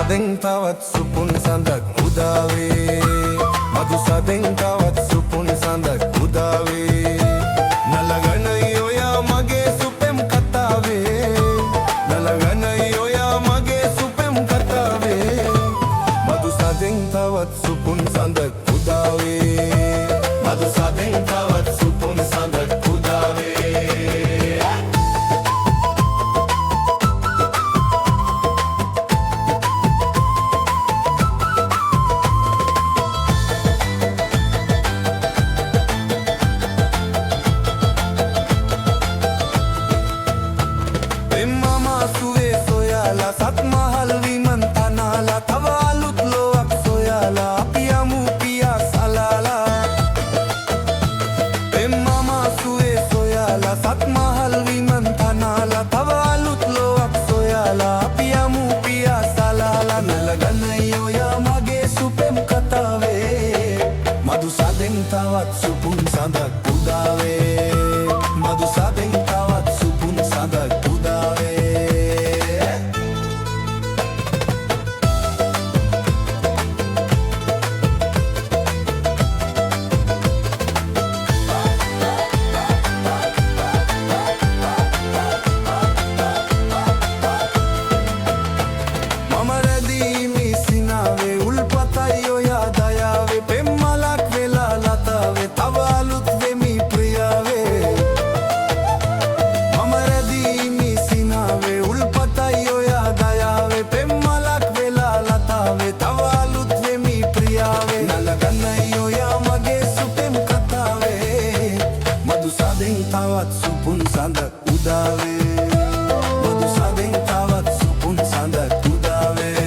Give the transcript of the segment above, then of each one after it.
සදෙන් තවත් සුපුන් සඳක් උදාවේ මధు සදෙන් තවත් සුපුන් සඳක් උදාවේ නලගනයි ඔයා මගේ සුපෙම් කතාවේ නලගනයි ඔයා මගේ සුපෙම් කතාවේ මధు සදෙන් තවත් සුපුන් සඳක් උදාවේ මధు සදෙන් තවත් සුපුන් සඳක් උදාවේ සත් මහල් විමන් තනාලා තව අලුත් ලෝක් සොයාලා අපි යමු පියා සලාලා එම්මා සුවේ සොයාලා සත් මහල් විමන් තනාලා තව අලුත් ලෝක් සොයාලා අපි යමු පියා සලාලා නලගනයි ඔයා මගේ සුපෙම් කතාවේ මధు සදෙන් තවත් සුපුන් සඳක් උදාවේ මధు සදෙන් තවත් සුපුන් සඳක් උදාවේ තවත් සුපුන් සඳක් උදාවේ මధు සදෙන් තවත් සුපුන් සඳක් උදාවේ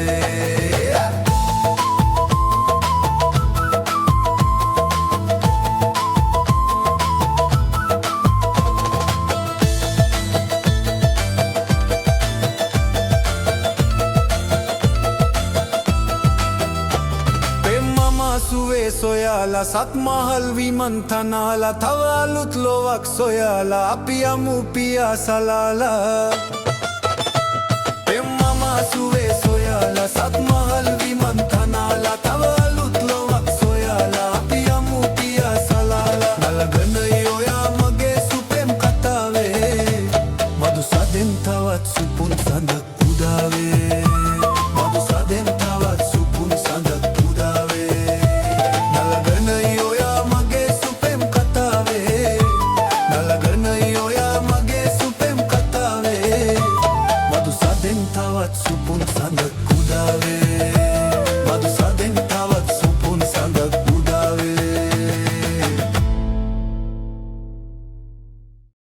සුවේ සොයාලා සත් මහල් විමන් තනාලා තව අලුත් ලෝවක් සොයාලා අපි යමු පියා සලාලා එම්මා සුවේ සොයාලා සත් මහල් විමන් තනාලා තව අලුත් ලෝවක් සොයාලා අපි යමු පියා සලාලා නලගනයි ඔයා මගේ සුපෙම් කතාවේ මధు සදෙන් තවත් සුපුන් සඳක් උදාවේ මధు සදෙන් තවත් සුපුන් සඳක් තවත් සුපුන් සඳක් උදාවේ